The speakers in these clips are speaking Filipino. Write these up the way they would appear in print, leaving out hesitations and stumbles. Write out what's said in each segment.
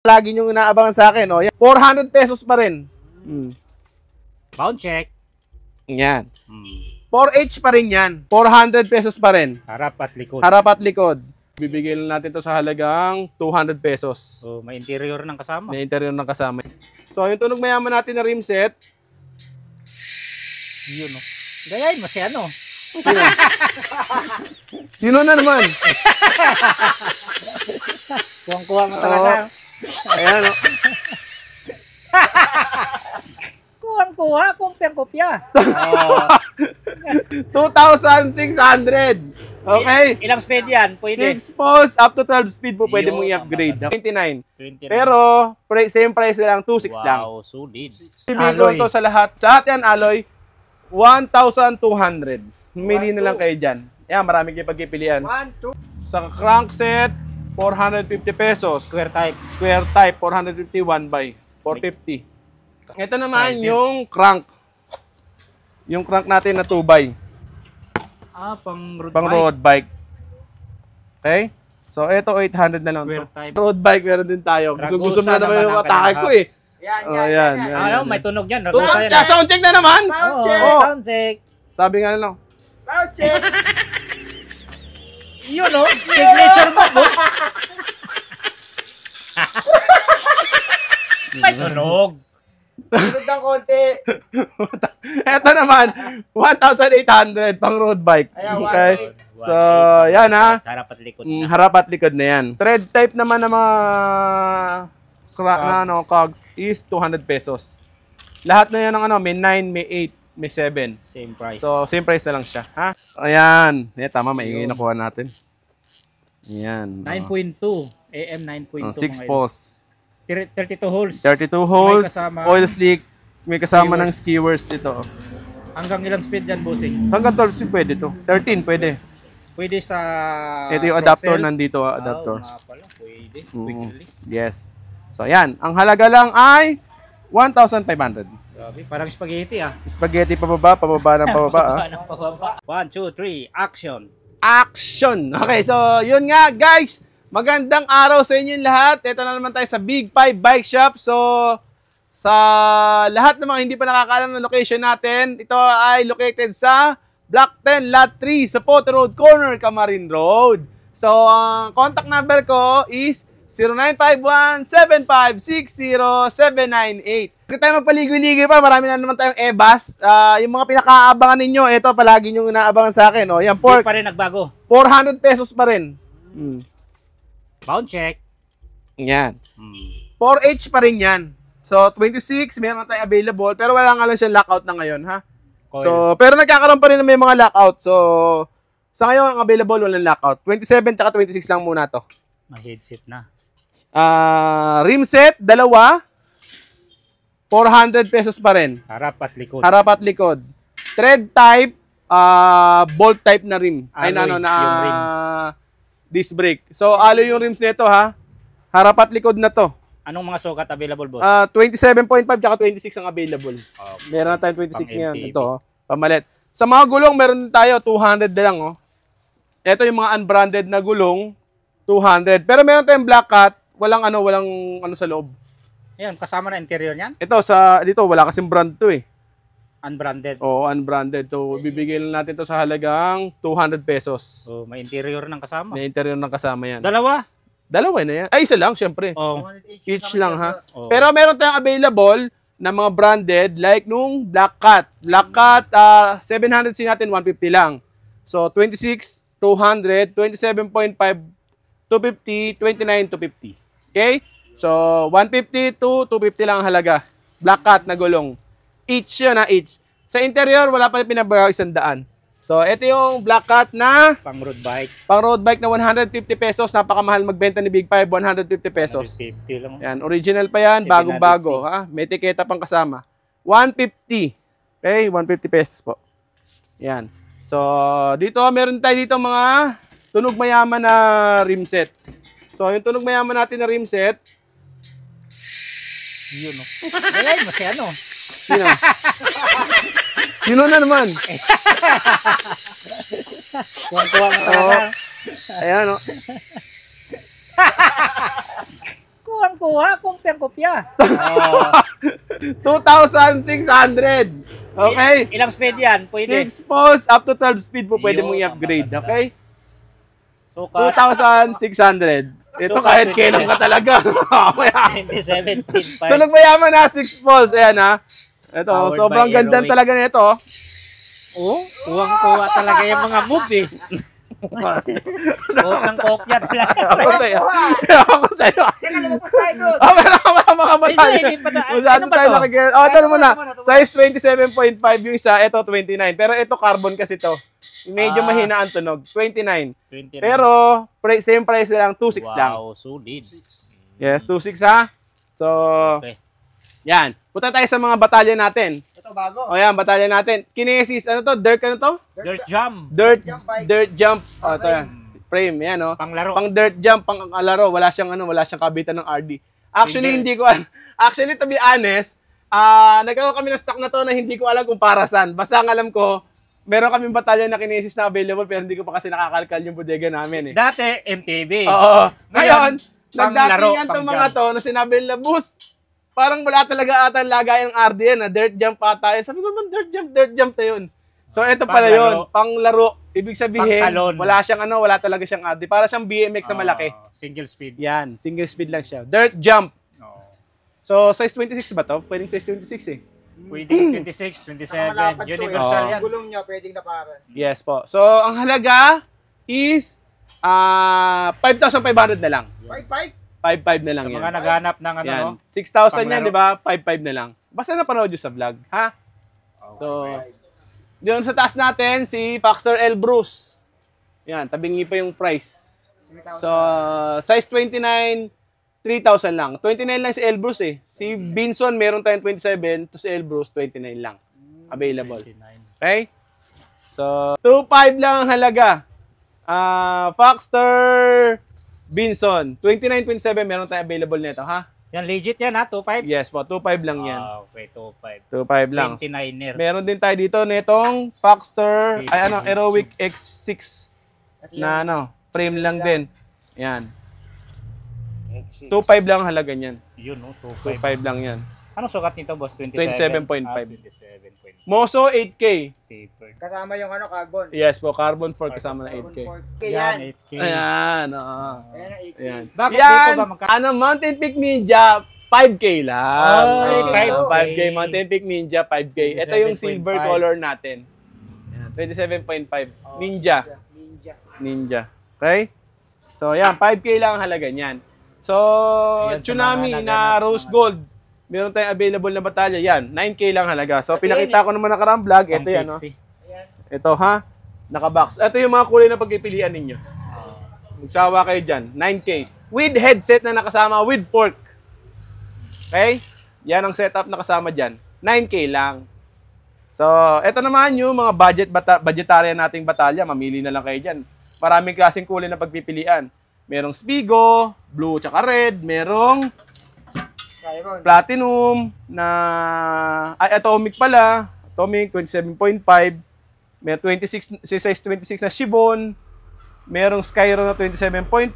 Lagi nyo inaabangan sa akin, oh. 400 pesos pa rin. Pound check. Yan. 4H pa rin yan. 400 pesos pa rin. Harap at likod. Harap at likod. Bibigyan natin to sa halagang 200 pesos. So, may interior ng kasama. May interior ng kasama. So, yung tunog mayaman natin na rim set. Yun, no? Gayahin mo si ano. Sino na naman? Kuwang-kuha mo talaga. Ayan, oh. Kuwang-kuha, kumpyang-kupya. 2,600. Okay? Ilang speed yan? Pwede. 6 poles up to 12 speed po pwede mong i-upgrade. 29. 29. Pero, same price lang, 2,600 lang. Wow, solid. Bibigyan to sa lahat. Sa atin, alloy, 1,200. Humili na lang kayo dyan. Yan, marami kayo pagpipilian. Sa crankset, 450 pesos. Square type. Square type, 451 by 450. Ito naman yung crank. Yung crank natin na 2 by. Pang Road bike. Okay? So, ito 800 na lang to. Road bike, meron din tayo. Gusto na naman yung atake ko eh. Yan. Ano, may tunog yan. Sound check na naman! Sound check. Sabi nga lang. Sound check! Yun, no? Signature mo, bro. May tunog. Tunog ng konti. Ito naman, 1,800 pang road bike. Okay? So, yan ha. Harap at likod. Harap at likod na yan. Thread type naman ng mga cogs is 200 pesos. Lahat na yan ng may 9, may 8, may 7. Same price. So, same price na lang siya. Ha? Ayan. Yan, tama. Maingay nakuha natin. Ayan. 9.2. AM 9.2. 6 poles. 32 holes. 32 holes. Kasama, oil slick. May kasama ng skewers ito. Hanggang ilang speed yan, bossing? Hanggang 12 speed pwede to. 13 pwede. Pwede sa... Ito yung adapter nandito. Adapter. Nga pala. Pwede. Quick release. Yes. So, yan. Ang halaga lang ay 1,500. Grabe. Parang spaghetti ah. Spaghetti pababa ng pababa. Pababa. 1, 2, 3. Action. Action! Okay, so yun nga guys. Magandang araw sa inyong lahat. Ito na naman tayo sa Big 5 Bike Shop. So, sa lahat ng mga hindi pa nakakaalam ng location natin, ito ay located sa Block 10, Lot 3, sa Potter Road Corner, Camarin Road. So, ang contact number ko is 0951-7560798. Hindi tayo magpaligoy-ligoy pa. Marami na naman tayong e-bus. Yung mga pinakaabangan ninyo, ito palagi nyo inaabangan sa akin. Oh. Yan, pork. Pa rin nagbago. 400 pesos pa rin. Pound check. Yan. 4H pa rin yan. So, 26, meron na tayo available. Pero wala nga lang siyang lockout na ngayon, ha? Coil. So, pero nagkakaroon pa rin na may mga lockout. So, sa ngayon, ang available, walang lockout. 27 tsaka 26 lang muna to. May headset na. Rim set, dalawa. 400 pesos pa rin. Harap at likod. Harap at likod. Thread type, bolt type na rim. Ay, yung rims. Disc brake. So, alloy yung rims nito, ha? Harap at likod na to. Anong mga sukat available, boss? 27.5 tsaka 26 ang available. Okay. Meron na tayong 26 ngayon. Ito, pamalit. Sa mga gulong, meron tayo 200 na lang, oh. Ito yung mga unbranded na gulong, 200. Pero meron tayong black cat, walang ano sa loob. Ayan, kasama na interior niyan? Ito, dito, wala kasing brand to, eh. Unbranded. Oo, unbranded. So, bibigyan natin to sa halagang 200 pesos. So, may interior ng kasama. May interior ng kasama yan. Dalawa? Dalawa na yan. Ay, isa lang, syempre. Oh. Each lang, ha? Oh. Pero meron tayong available na mga branded like nung Black Cat. Black Cat, 700 natin, 150 lang. So, 26, 200, 27.5, 250, 29, 250. Okay? So, 150 to 250 lang ang halaga. Black Cat na gulong. Each yun, ha? Each. Sa interior, wala pa rin pinabayaw 100. So, ito yung Black Cat na pang road bike. Pang road bike na 150 pesos. Napakamahal magbenta ni Big 5, 150 pesos. 150 lang. Yan, original pa yan, bagong-bago, ha? May etiketa pang kasama. 150. Okay, 150 pesos po. Yan. So, dito meron tayo dito mga tunog mayaman na rim set. So, yung tunog mayaman natin na rim set, yun, no? Ayan mo si ano? Sino? Sino na naman? Kuwang-kuwang mo talaga. Ayan, no? Kuha, kopya. 2,600. Okay? Ilang speed yan? Pwede. 6 pulse up to 12 speed po pwede mong i-upgrade. Okay? Sukat. 2,600. Ito So, kahit 27. kailan ka talaga. Okay. 2017. Tulog mayaman na 6 pulse. Ayan ha. Ito, Powered sobrang by ganda Aerowick. talaga nito. Oh, kuha talaga yung mga move eh. Kopya talaga. Ako sa'yo. Ako sa'yo. Sino lumabas tayo doon? Wala mga batalya. Hindi pa to. Masyado Ano ba tayo to? nakikita. Oh, ito muna. Size 27.5 yung isa. Ito 29. Pero ito carbon kasi to. Medyo mahina ang tunog. 29. 29. Pero same price lang. 2.6 lang. Wow, solid. Yes, 2.6 ha. So, Okay. yan. Punta tayo sa mga batalya natin. Ito bago. O yan, batalya natin. Kinesis, ano to? Dirt, ano to? Dirt jump. Dirt jump. O, ito yan. Frame, yan o. Panglaro. Pang dirt jump, pang laro. Wala siyang kabitan ng RD. Actually, Singles. hindi ko actually, to be honest, nagkaroon kami ng stock na to na hindi ko alam kung para saan. Basta ang alam ko, meron kaming batalya na Kinesis na available pero hindi ko pa kasi nakakalkal yung bodega namin eh. Dati, MTV. Oo. Ngayon, panglaro, nagdatingan tong pang mga to na sinabi nila, boss, parang wala talaga ata lagay ng RD yan, na dirt jump ata yan. Sabi ko, man, dirt jump na yun. So, ito pala yun, panglaro. Ibig sabihin, Pangtalon. wala talaga siyang RD. Para siyang BMX na malaki. Single speed. Yan, single speed lang siya. Dirt jump. So, size 26 ba to? Pwedeng size 26 eh. Pwede 26, 27. Universal Oo. yan. Gulong niya, pwedeng napakan. Yes po. So, ang halaga is 5,500 na lang. 5-5? 5,500 na lang Sa yan. mga naghanap ng ano, Yan. no? 6,000 yan, Panglaro. di ba? 5,500 na lang. Basta napanood nyo sa vlog, ha? So, diyan sa taas natin, si Faxer L. Bruce. Yan, tabingi pa yung price. So, size 29, 3,000 lang. 29 lang si L. Bruce eh. Si Binson, meron tayong 27, to si L. Bruce, 29 lang. Available. 29. Okay? So, 2,500 lang ang halaga. Faxter Binson, 29.7 meron tayong available nito, ha? Yan, legit yan ha, 2.5? Yes po, 2,500 lang yan. Okay, 2.5. 2,500 lang. 29er. Meron din tayo dito nitong Faxter, Aerowick X6 na frame lang din. Yan. 2,500 lang ang halaga niyan. Yun, no? 2,500 2.5. lang yan. Anong sukat nito, boss? 27? 27.5. 27.5. Moso 8K. Tapered. Kasama yung carbon. Yes po, carbon fork kasama na 8K. Yan. 8K. Ayan, oo. Ayan ang 8K. Ayan. Bakit Yan, dito ba Mountain Peak Ninja, 5K lang. Ay, 5K. 5K, Mountain Peak Ninja, 5K. Ito yung 27.5. silver color natin. Ayan, 27.5. Ninja. Ninja. Okay? So, yan, 5K lang ang halaga niyan. So, Ayan, sa Tsunami mga na naganap rose mga- gold. Meron tayong available na batalya. Yan, 9K lang halaga. So, pinakita ko naman nakaraang vlog. Ito yan, no? Ito, ha? Nakabox. Ito yung mga kulay na pagpipilian ninyo. Magsawa kayo dyan. 9K. With headset na nakasama with fork. Okay? Yan ang setup na kasama dyan. 9K lang. So, ito naman yung mga budgetarian nating batalya. Mamili na lang kayo dyan. Maraming klaseng kulay na pagpipilian. Merong Spigo, blue tsaka red. Merong platinum na atomic pala. Atomic 27.5. May 26 si size 26 na Shibon. Merong Skyro na 27.5.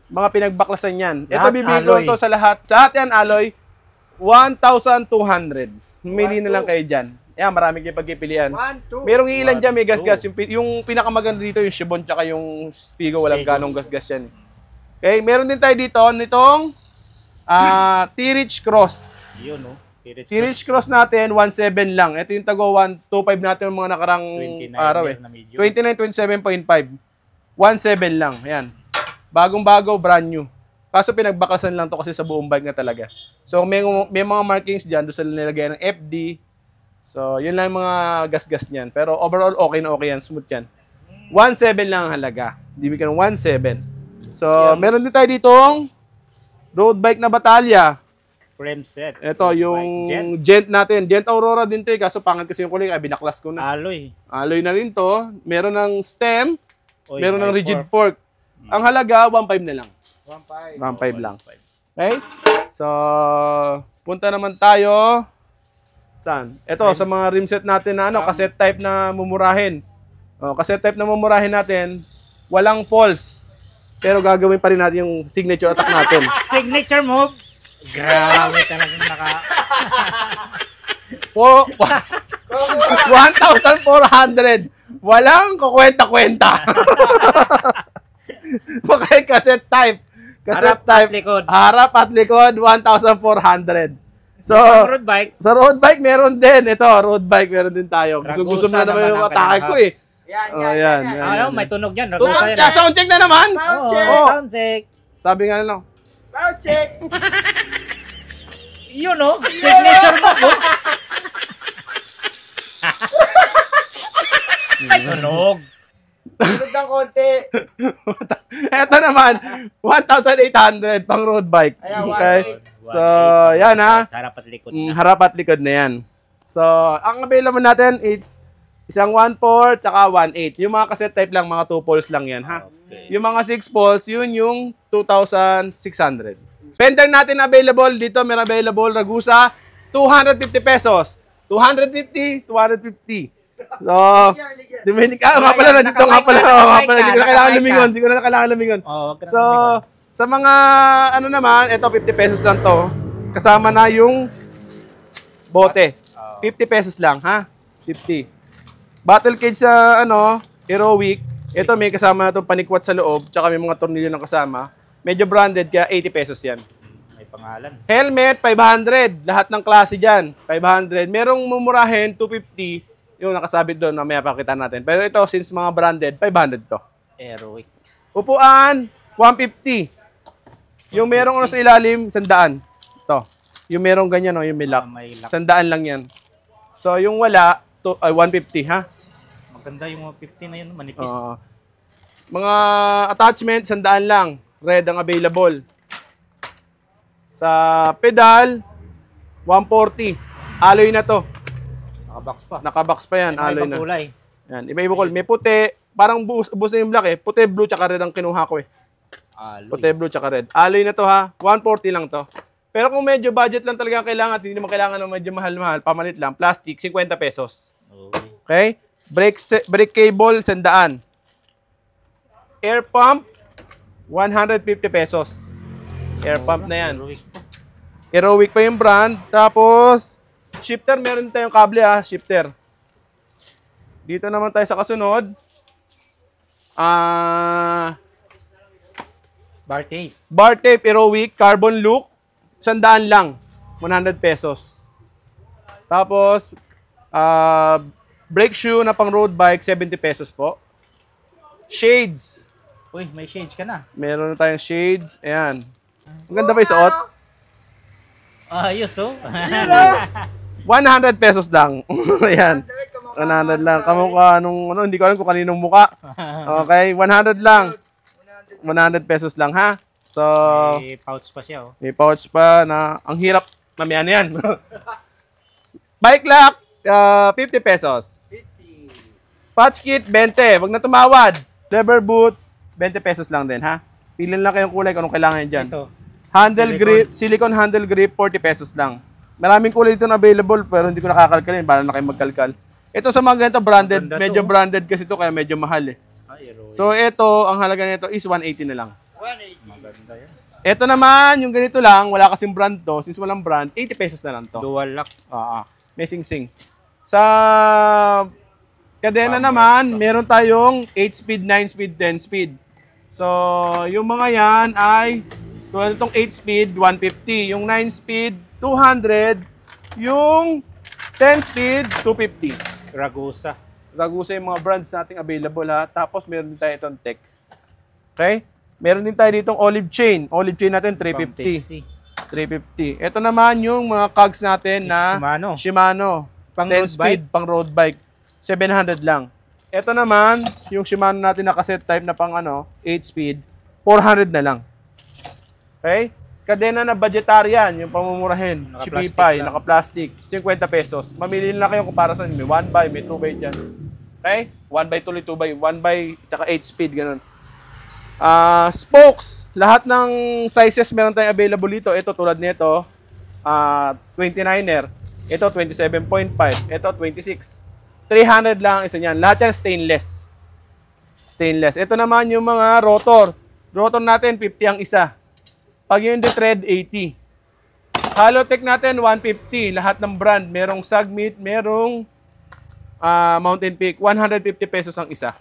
Mga pinagbaklasan yan. Ito Lahat bibigyan alloy. to sa lahat. Sa lahat yan alloy 1,200. Humili na lang kayo diyan. Yan, marami kayong pagpipilian. 1, 2. Merong ilan diyan may 1, gas-gas. Yung pinakamaganda dito yung Shibon tsaka yung Spigo, walang Spigo. ganong gas-gas yan. Okay, meron din tayo dito nitong T-Rich Cross. Yun, no? T-Rich Cross natin 1.7 lang. Ito yung tago 1.25 natin yung mga nakarang 29 araw eh. na medyo. 29, 27.5. 1.7 lang. Ayan. Bagong-bago, brand new. Kaso pinagbakasan lang to kasi sa buong bike na talaga. So may mga markings dyan doon sa nilagay ng FD. So yun lang yung mga gas-gas niyan. Pero overall okay na okay yan. Smooth yan. 1.7 lang ang halaga. Hindi ka ng 1.7. So meron din tayo ditong road bike na batalya. Frame set. Ito yung Gent. Gent natin. Gent Aurora din to eh. Kaso pangit kasi yung kulay. Kaya binaklas ko na. Alloy. Alloy na rin to. Meron ng stem. Oy, Meron ng by rigid fork. fork. Ang halaga, 1.5 na lang. 1.5. 1.5 lang. Okay? So, punta naman tayo. Saan? Ito, sa mga rim set natin na cassette type na mumurahin. Cassette type na mumurahin natin, walang pulse. pero gagawin pa rin natin yung signature attack natin. Signature move. Grabe talagang Po, 1,400. Walang kukwenta-kwenta. Okay, cassette type. Cassette Harap at type. likod. Harap at likod, 1,400. So, Road bike. sa road bike meron din. Ito, road bike meron din tayo. Gusto na naman yung naman ang atake ko eh. Yan, Oh, yan, yan, yan. yan. Ano, may tunog yan. So, Ragusa yan. sound check na naman. Sound Oo, check. sound check. Sabi nga lang. Sound check. Yun oh, signature move oh. Ay, tunog. Sunod ng konti. Ito naman, 1,800 pang road bike. Ayan, Okay. 1,800. So, yan ha. Harap at likod. Harap at likod na yan. So, ang available natin is isang 1/4 tsaka 1/8. Yung mga cassette type lang, mga 2 poles lang yan ha. Okay. Yung mga 6 poles, yun yung 2,600. Fender natin available dito, may available Ragusa, 250 pesos. 250, 250. So, Dominic, nga pala, nandito nga pala. Hindi ko na kailangan lumingon. Hindi ko na kailangan lumingon. Oh, wag ka na So, lumingon. sa mga, ano naman, ito 50 pesos lang to. Kasama na yung bote. 50 pesos lang, ha? 50. Battle cage sa, Heroic. Ito may kasama na itong panikwat sa loob. Tsaka may mga tornilyo na kasama. Medyo branded, kaya 80 pesos yan. May pangalan. Helmet, 500. Lahat ng klase dyan, 500. Merong mumurahin, 250. Yung nakasabit doon, mamaya pakita natin. Pero ito, since mga branded, 500 to. Heroic. Upuan, 150. Yung merong sa ilalim, 100. Ito. Yung merong ganyan, yung may lock. May lock. 100 lang yan. So, yung wala, 150, ha? Maganda yung mga 50 na yun, manipis. Mga attachment, 100 lang. Red ang available. Sa pedal, 140. Alloy na to. Nakabox pa. Nakabox pa yan, May alloy ibang na. kulay. Yan, iba-iba ko. May puti, parang ubos na yung black eh. Puti, blue, tsaka red ang kinuha ko eh. Alloy. Puti, blue, tsaka red. Alloy na to ha, 140 lang to. Pero kung medyo budget lang talaga ang kailangan at hindi naman kailangan ng medyo mahal-mahal, pamalit lang, plastic, 50 pesos. Okay. Okay? Brake cable, 100. Air pump, 150 pesos. Air pump na yan. Heroic pa. Heroic pa yung brand. Tapos, shifter, meron tayong kable ha, shifter. Dito naman tayo sa kasunod. Bar tape. Bar tape, Heroic, carbon look, 100 lang. 100 pesos. Tapos, brake shoe na pang road bike, 70 pesos po. Shades. Uy, may shades ka na. Meron na tayong shades. Ayan. Ang ganda ba yung suot? Ayos oh. 100 pesos lang. Ayan. 100 lang. Kamukha nung, hindi ko alam kung kaninong muka. Okay, 100 lang. 100 pesos lang ha. So, May pouch pa siya oh. may pouch pa na ang hirap mamihan yan. Bike lock, 50 pesos. 50. Patch kit, 20. Wag na tumawad. Leather boots, 20 pesos lang din, ha? Pilin lang kayong kulay kung anong kailangan nyo dyan. Ito. Handle Silicone. grip, silicone handle grip, 40 pesos lang. Maraming kulay dito na available, pero hindi ko nakakalkalin. Para na kayo magkalkal. Ito sa mga ganito, branded. Maganda Medyo to. branded kasi ito, kaya medyo mahal eh. Ay, heroic. So, ito, ang halaga nito is 180 na lang. 180. Maganda yan. Ito naman, yung ganito lang, wala kasing brand to. Since walang brand, 80 pesos na lang to. Dual lock. May sing-sing. Sa kadena naman, meron tayong 8-speed, 9-speed, 10-speed. So, yung mga yan ay, tulad itong 8-speed, 150. Yung 9-speed, 200. Yung 10-speed, 250. Ragusa. Ragusa yung mga brands nating available ha. Tapos, meron din tayo itong tech. Okay? Meron din tayo ditong olive chain. Olive chain natin, 350. 350. Ito naman yung mga cogs natin na Shimano. Pang 10 road speed, pang road bike. 700 lang. Ito naman, yung Shimano natin na cassette type na pang 8 speed, 400 na lang. Okay? Kadena na vegetarian, yung pamumurahin. Naka-plastic Chipipay, lang. naka-plastic, 50 pesos. Mamili na kayo kung para saan. May 1 by, may 2 by dyan. Okay? 1 by tuloy, 2 by, 1 by, tsaka 8 speed, ganun. Spokes, lahat ng sizes meron tayong available dito. Ito tulad nito, 29er. Ito 27.5. Ito 26. 300 lang isa niyan. Lahat yan stainless. Stainless. Ito naman yung mga rotor. Rotor natin, 50 ang isa. Pag yung thread, 80. Halotech natin, 150. Lahat ng brand. Merong Sagmit, merong Mountain Peak. 150 pesos ang isa.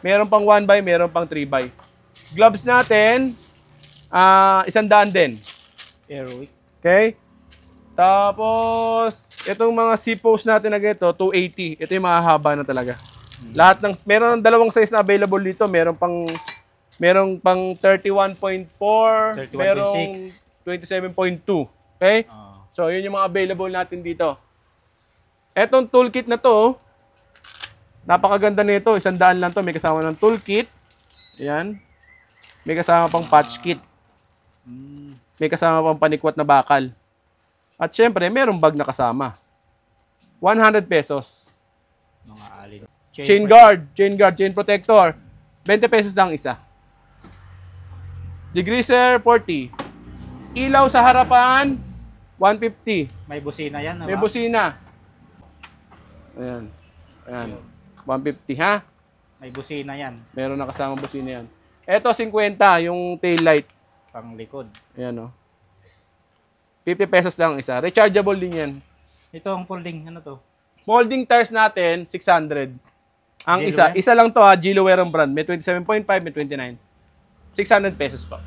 Meron pang 1x, meron pang 3x. Gloves natin, 100 din. Aerowick. Okay? Tapos, itong mga C-post natin na ganito, 280. Ito yung mahahaba na talaga. Lahat ng, meron dalawang size na available dito. Meron pang 31.4, 31.6. merong 27.2. Okay? Oh. So, yun yung mga available natin dito. Etong toolkit na to, napakaganda nito. 100 lang to. May kasama ng toolkit. Ayan. May kasama pang patch kit. May kasama pang panikwat na bakal. At syempre, merong bag na kasama. 100 pesos. Mga alin. Chain guard, chain protector. 20 pesos lang isa. Degreaser, 40. Ilaw sa harapan, 150. May busina yan, May busina. Ayan. Ayan. 150 ha. May busina yan. Meron na kasama busina yan. Ito, 50, yung tail light. Pang likod. Ayan o. 50 pesos lang isa. Rechargeable din yan. Ito ang folding. Ano to? Folding tires natin, 600. Ang isa. Gilware? Isa lang to ha. Gilware ang brand. May 27.5, may 29. 600 pesos pa.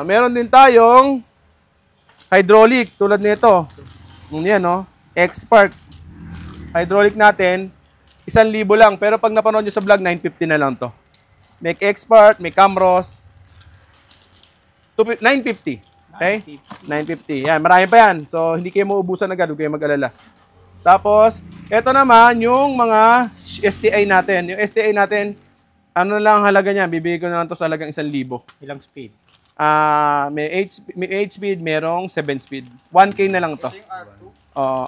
Meron din tayong hydraulic tulad nito. Yan no. X-Spark. Hydraulic natin, 1,000 lang. Pero pag napanood nyo sa vlog, 950 na lang to. May X-Spark, may Camros. 950. Okay? 950. Yan, marami pa yan. So, hindi kayo maubusan agad. Huwag kayo mag-alala. Tapos, ito naman yung mga STI natin. Yung STI natin, ano lang ang halaga niya? Bibigay ko na lang to sa halagang 1,000. Ilang speed? May 8 speed, merong 7 speed. 1K na lang to. Ito yung R2.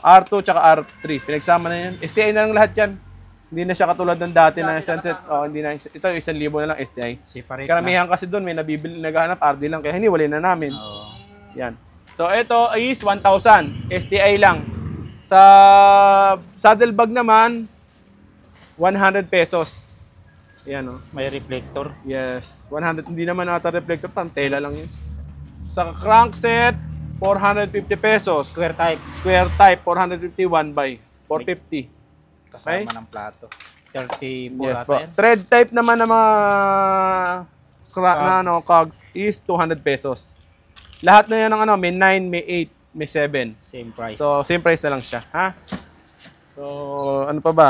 R2 tsaka R3. Pinagsama na yan. STI na lang lahat yan. Hindi na siya katulad ng dati na Sunset. Hindi na. Ito, 1,000 na lang STI. Separate Karamihan kasi doon, may nabibili, naghahanap RD lang. Kaya hiniwalay na namin. Oo. Yan. So, ito is 1,000. STI lang. Sa saddle bag naman, 100 pesos. Yan o. May reflector. Yes. 100. Hindi naman ata reflector. Tela lang yun. Sa crankset, 450 pesos. Square type. Square type, 450, 1x. 450. Kasama Okay. ng plato. 34 Yes ata po. yan. Thread type naman ng mga cogs is 200 pesos. Lahat na yan ng may 9, may 8, may 7. Same price. So, same price na lang siya. Ha? So, ano pa ba?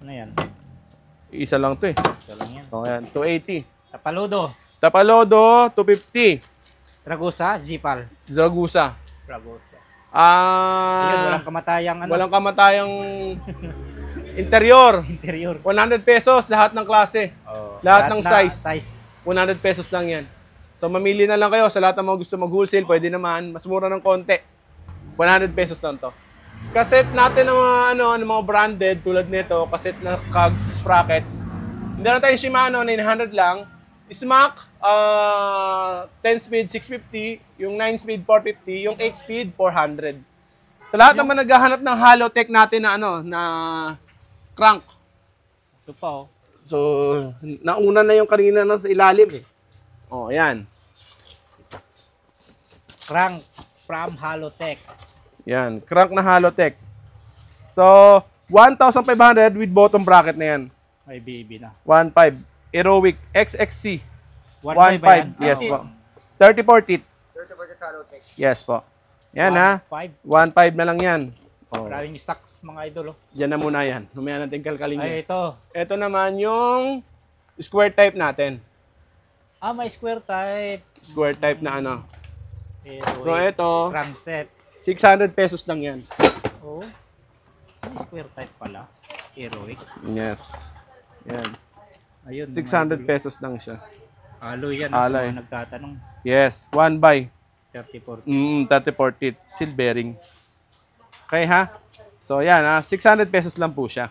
Ano yan? Isa lang to eh. Ito lang yan. So, ayan, 280. Tapaludo. Tapalodo, 250. Ragusa, Zipal. Zaragoza. Ragusa. Ayun, walang kamatayang ano. Walang kamatayang interior. interior. 100 pesos, lahat ng klase. Oh, Lahat ng na size. 100 pesos lang yan. So, mamili na lang kayo sa lahat ng mga gusto mag-wholesale. Pwede naman. Mas mura ng konti. 100 pesos lang to. Cassette natin ng mga, ng mga branded tulad nito. Cassette na cogs, sprockets. Hindi na tayong Shimano, 900 lang. Smack, 10 speed, 650. Yung 9 speed, 450. Yung 8 speed, 400. Sa lahat naman naghahanap ng Halotech natin na, na crank. Ito pa oh. So, nauna na yung kanina na sa ilalim eh. Oh, ayan. Crank from Halotech. Yan, crank na Halotech. So, 1,500 with bottom bracket na yan. May baby na. 1.5. Aerowick XXC. 1.5 ba yan? 1.5. Yes Ah, po. 34 teeth. 30% Halotech. Yes po. Yan ha. 1.5. 1.5 na lang yan. Oh. Maraming stocks mga idol oh. Yan na muna yan. Mamaya natin kalkalin Ay, yan. ito. Ito naman yung square type natin. May square type. Square type na So, Aerowick. ito, Crankset. 600 pesos lang yan. Oh. May square type pala. Aerowick. Yes. Yan. Ayun. 600 pesos lang siya. Alloy yan. Alloy. Sa mga nagtatanong. Yes. 1x. 34. 34 teeth. Seal bearing. Okay ha? So yan ha. 600 pesos lang po siya.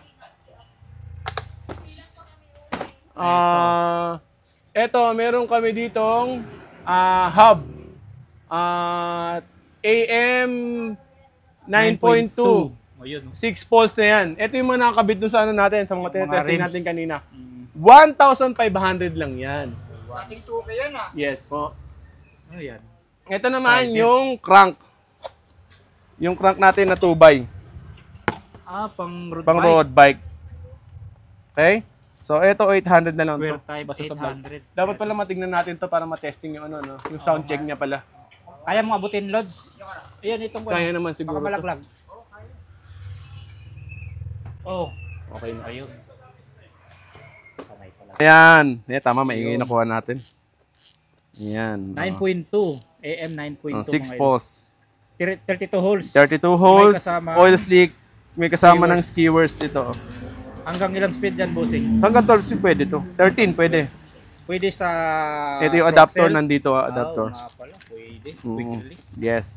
Eto, meron kami ditong hub. AM 9.2. Ayun. 6 poles na yan. Ito yung mga nakakabit doon sa natin, sa mga tinetesting rims. natin kanina. 1,500 lang yan. Ating 2K yan ah. Yes po. Ano yan? Ito naman yung crank. Yung crank natin na 2x. Pang Pang road bike. Okay? So, ito 800 na lang Square to. type, Basta sa vlog. 800. Dapat pala matignan natin to para matesting yung ano, no? Yung sound check niya pala. Kaya mo abutin, Lods? Ayan, itong Kaya naman siguro baka to. malaglag. Oh, Okay na. ayun. Sanay pala. Ayan. Tama, maingay nakuha natin. Ayan. 9.2. AM 9.2. 6 posts. 32 holes. 32 holes, May kasama- oil slick, may kasama Skewers. ng skewers ito. Hanggang ilang speed yan, bossing? Hanggang 12 speed pwede to. 13 pwede. Pwede sa... Ito yung front adapter cell? nandito, adapter. nga pala, pwede. Quick Mm. release. Yes.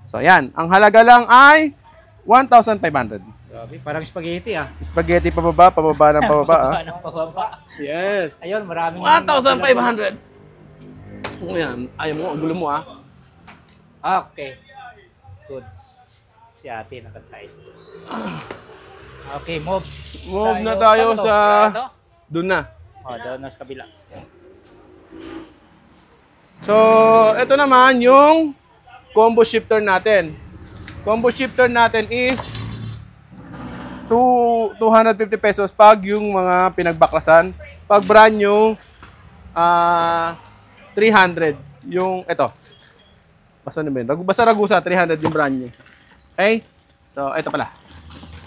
So yan, ang halaga lang ay 1,500. Grabe, parang spaghetti ah. Spaghetti pababa, pababa ng pababa. ah. Pababa ng pababa. Yes. Ayun, maraming... 1,500. Oh, yan. Ayaw mo, ang gulo mo ah. Okay. Goods. Si ate nakatay. Okay, move. Move na tayo Saan to? sa... Ano? Doon na. Oh, doon na sa kabila. So, ito naman yung combo shifter natin. Combo shifter natin is 250 pesos pag yung mga pinagbaklasan. Pag brand new, 300. Yung, ito. Basta naman. Basta Ragusa, 300 yung brand new. Okay? So, ito pala.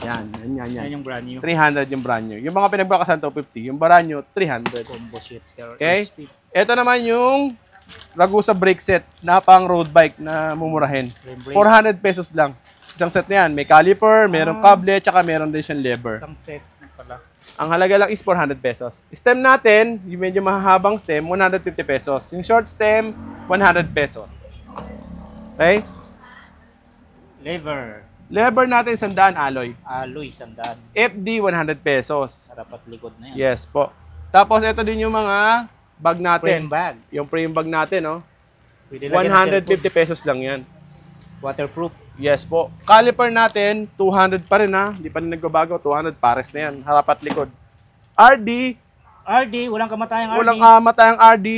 Yan. Yan yung brand new. 300 yung brand new. Yung mga pinagbaklasan, 250. Yung brand new, 300. Combo shifter. Okay? HP. Ito naman yung Ragusa brake set na pang road bike na mumurahin. Frame brake. 400 pesos lang. Isang set na yan. May caliper, merong kable, tsaka meron din siyang lever. Isang set na pala. Ang halaga lang is 400 pesos. Stem natin, yung medyo mahahabang stem, 150 pesos. Yung short stem, 100 pesos. Okay? Lever. Lever natin, 100 alloy. Alloy, sandaan. FD, 100 pesos. Harapat likod na yan. Yes po. Tapos ito din yung mga bag natin. Frame bag. Yung frame bag natin, no? Pwede lagyan ng 150 pesos lang yan. cellphone. Waterproof. Yes po. Caliper natin, 200 pa rin ha. Hindi pa rin nagbabago. 200 pares na yan. Harap at likod. RD, RD, walang kamatayang RD. walang matayang RD.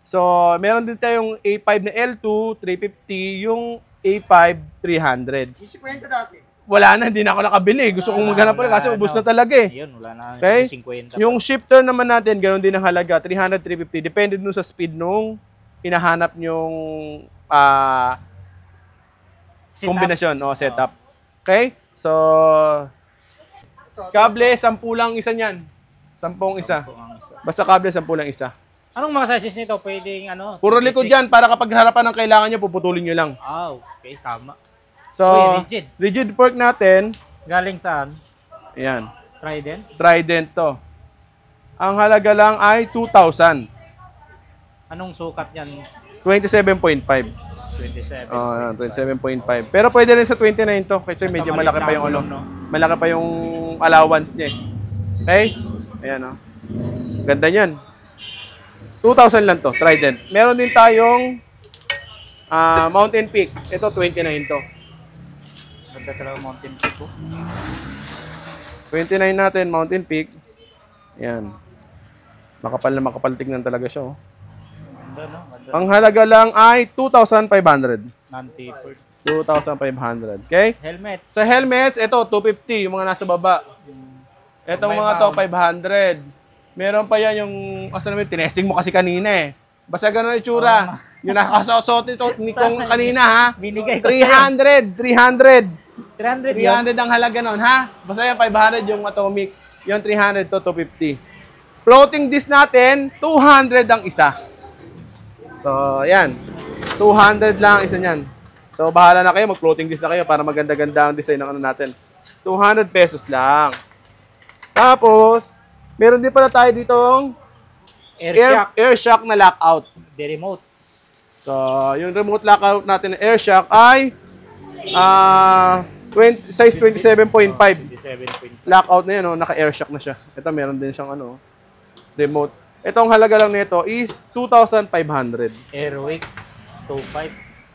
So, meron din tayong A5 na L2, 350. Yung A5, 300. Yung 50 dati. Wala na, hindi na ako nakabili. Gusto kong maghanap ulit kasi ubos na talaga eh. Ayun, wala na. Okay? 50. Yung shifter naman natin, ganoon din ang halaga. 300, 350. Depende dun sa speed nung hinahanap nyong Setup. kombinasyon o setup. Okay? So, kable, 10 lang isa niyan. 10 isa. Ang isa. Basta kable, 10 lang isa. Anong mga sizes nito? Pwedeng ano? Puro likod 56? yan para kapag harapan ng kailangan nyo, puputulin nyo lang. Ah, okay. Tama. So, Uy, rigid. rigid fork natin, Galing saan? ayan, Trident? Trident to. Ang halaga lang ay 2,000. Anong sukat yan? 27.5. 27. Oh, 27.5. Pero pwede rin sa 29 to kasi medyo malaki pa yung ano. no? Malaki pa yung allowance niya. Okay? Ayan oh. Ganda niyan. 2,000 lang to, Trident. Meron din tayong Mountain Peak. Ito 29 to. Ganda talaga Mountain Peak ko. 29 natin, Mountain Peak. Ayan. Makapal na makapal tignan talaga siya. Oh. Ganda no? Ganda. Ang halaga lang ay 2,500. Non-tapered. 2,500. Okay? Helmet. Sa helmets, ito 250, yung mga nasa baba. Etong May mga to mount. 500. Meron pa yan yung asa naman tinesting mo kasi kanina eh. Basta gano'n itsura. Yung nakakasot ito ni kong kanina ha. Binigay ko sa'yo. 300. 300 yun. 300 ang halaga nun ha. Basta yan 500 yung atomic. Yung 300 to 250. Floating disc natin, 200 ang isa. So, yan. 200 lang ang isa niyan. So, bahala na kayo. Mag-floating disc na kayo para maganda-ganda ang design ng ano natin. 200 pesos lang. Tapos, meron din pala tayo ditong Air shock. air shock na lockout. The remote. So, yung remote lockout natin na air shock ay size 27.5. 27.5. Lockout na yan, oh, naka-air shock na siya. Ito, meron din siyang ano, remote. Itong halaga lang nito is 2,500. Airwick. 2.5.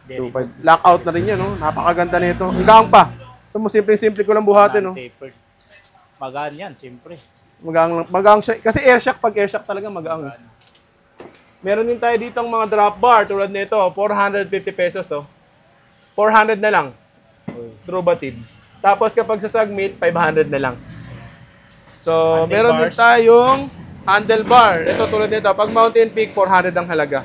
The remote. 2,500. Lockout na rin yan, oh. Napakaganda nito. Hanggang pa. Ito mo, simple-simple ko lang buhatin, oh. Non-tapered. Magaan yan, siyempre. Magaang siya. Kasi air shock, pag air shock talaga magaang. Meron din tayo dito mga drop bar tulad nito, 450 pesos oh. 400 na lang. True batid. Tapos kapag sa Sagmit, 500 na lang. So, meron din tayong handlebar. Ito tulad nito, pag Mountain Peak, 400 ang halaga.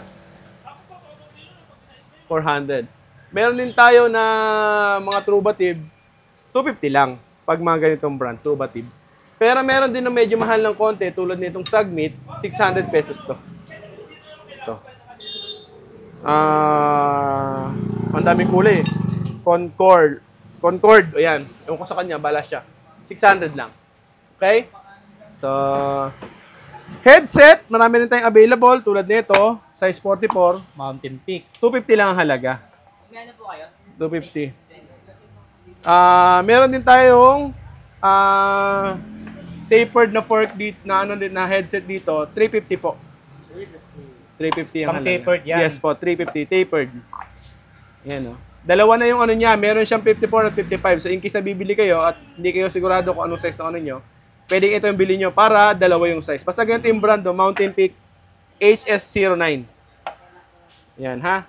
400. Meron din tayo na mga true batid, 250 lang. Pag mga ganitong brand, true batid. Pero meron din na medyo mahal ng konti, tulad nitong Sagmit, 600 pesos to. Ito. Ang daming kulay. Concord. Ayan. Ewan ko sa kanya, bala siya. 600 lang. Okay? So, headset, marami rin tayong available. Tulad nito, size 44. Mountain Peak. 250 lang ang halaga. Ano po kayo? 250. Meron din tayong tapered na fork dito, na headset dito. 350 po. 350 ang halaga. Tapered yan. Yes po, 350 tapered. Yan o. Dalawa na yung ano niya, meron siyang 54 at 55. So in case na bibili kayo at hindi kayo sigurado kung anong size ng ano nyo, pwedeng ito yung bilhin nyo para dalawa yung size. Basta ganito yung brand, Mountain Peak HS09. Yan ha.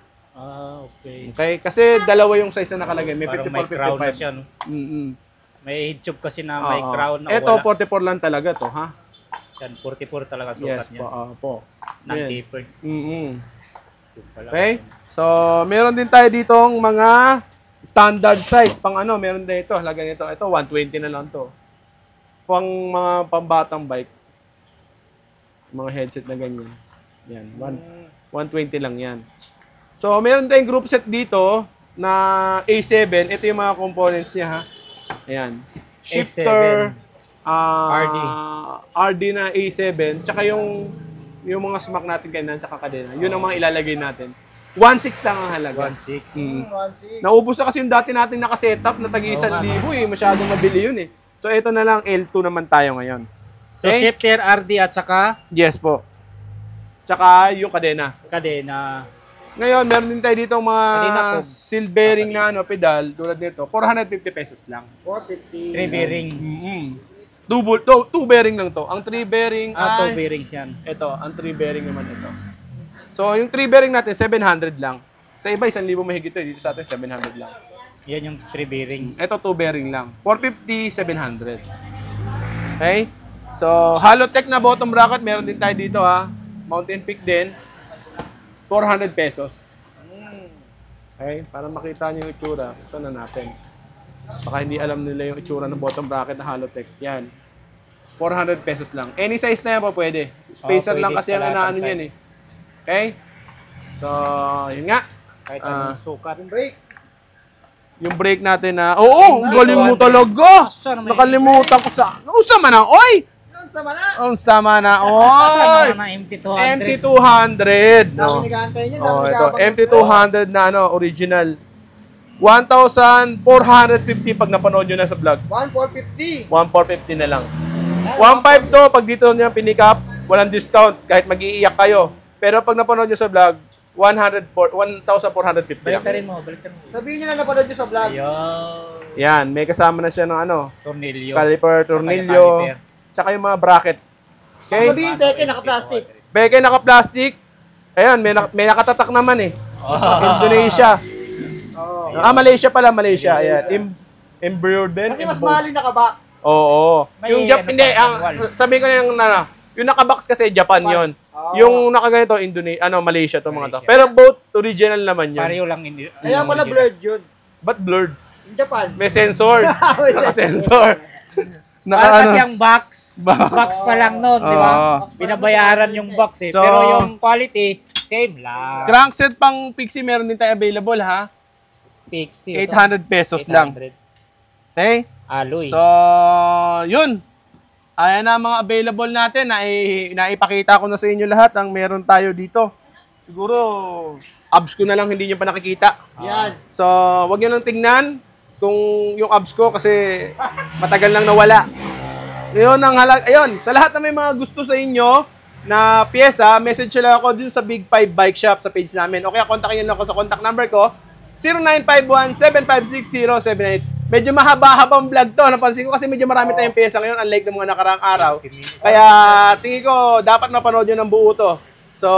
Okay. Okay, kasi dalawa yung size na nakalagay. May Parang 54, may crown na 55. siya, no? May head tube kasi na may Oo. crown na Ito, wala. 44 lang talaga to, ha? Yan, 44 talaga sukat Yes niya. po. Yan. Non-tapered. Okay? So, meron din tayo ditong mga standard size. Pang ano, meron din ito. Lagay nito. Ito, 120 na lang to. Pang mga pambatang bike. Mga headset na ganyan. Yan. 120 lang yan. So, meron tayong group set dito na A7. Ito yung mga components niya, ha? Ayan. Shifter. RD na A7. Tsaka yung mga smack natin kanina, tsaka kadena. Yun ang mga ilalagay natin. 1.6 lang ang halaga. 1.6. Naubos na kasi yung dati natin naka-setup na tag-1,000 eh. Masyadong mabili yun eh. So, ito na lang. L2 naman tayo ngayon. So, Okay? shifter, RD at saka Yes po. Tsaka yung kadena. kadena. Ngayon, meron din tayo dito mga Kadena po. seal bearing na pedal. Tulad nito. 450 pesos lang. 450. 3 bearings. Two bearing lang to. Ang 3 bearing ay... 2 bearings yan. Ito, ang 3 bearing naman ito. So, yung 3 bearing natin, 700 lang. Sa iba, 1,000 mahigit ito. Dito sa atin, 700 lang. Yan yung 3 bearings. Ito, 2 bearing lang. 450, 700. Okay? So, Halotech na bottom bracket, meron din tayo dito ha. Mountain Peak din. 400 pesos. Okay? Para makita nyo yung itsura, saan na natin. Baka hindi alam nila yung itsura ng bottom bracket na Halotech. Yan. 400 pesos lang. Any size na yan pa pwede. Spacer pwede lang kasi ang sa lahat inaano ng yan size. eh. Okay? So, yun nga. Kahit anong sukat. Yung brake. Yung brake natin na, oo, galing mo 200. talaga. Asa naman Nakalimutan ko sa, usama na, oy! Ang sama na. Usama na, Saan oy! na MT200? MT200, Dami no? nag-aantay niya. Oh, dami ito, nag-aabang. MT200 na ano, original. 1,450 pag napanood nyo na sa vlog. 1,450. 1,450 na lang. 1,500 to, pag dito nyo pick up, walang discount, kahit mag-iiyak kayo. Pero pag napanood nyo sa vlog, 1,450 lang. Baliktarin mo. Sabihin niyo na napanood niyo sa vlog. Ayun. Yan, may kasama na siya ng ano, Tornilyo. caliper, tornilyo, Caliper. tsaka yung mga bracket. Okay? Sabihin, teke, naka-plastic. Beke naka-plastic. Ayan, may nakatatak naman eh. Indonesia. Malaysia pala, Malaysia. Ayan. Embroidered din. Kasi mas mahal yung naka-box. Oo. May Yung ano hindi, pa, ang manual. sabi ko yung yung naka-box kasi Japan yon. Yung nakaganito Indonesia, Malaysia to mga to. Malaysia. Pero both original naman yun. Pareho lang. Kaya pala blurred yun. But blurred. Yung Japan. May sensor. May Naka-sensor. Para kasi ang box. Box pa lang nun, di ba? Oo. Binabayaran yung box eh. So, Pero yung quality, same lang. Crankset pang Pixie meron din tayo available ha. Pixie. 800 pesos lang. 800. Okay? Alloy. So, yun. Ayan na ang mga available natin. Naipakita ko na sa inyo lahat ang meron tayo dito. Siguro, abs ko na lang hindi nyo pa nakikita. Yan. So, wag nyo lang tingnan kung yung abs ko kasi matagal lang nawala. Ngayon, ayun, sa lahat na may mga gusto sa inyo na pyesa, message lang ako dun sa Big 5 Bike Shop sa page namin. O kaya kontakin nyo lang ako sa contact number ko, 0951-756-078. medyo mahaba-habang vlog to. Napansin ko kasi medyo marami tayong pyesa ngayon unlike ng mga nakaraang araw. Kaya tingin ko dapat mapanood nyo ng buo to. So,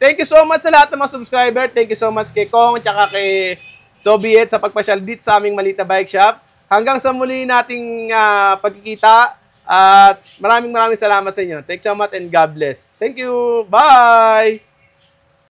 thank you so much sa lahat ng mga subscriber. Thank you so much kay Kong at kay Soviet sa pagpasyal dito sa aming Malita Bike Shop. Hanggang sa muli nating pagkikita. At maraming salamat sa inyo. Thanks so much and God bless. Thank you. Bye!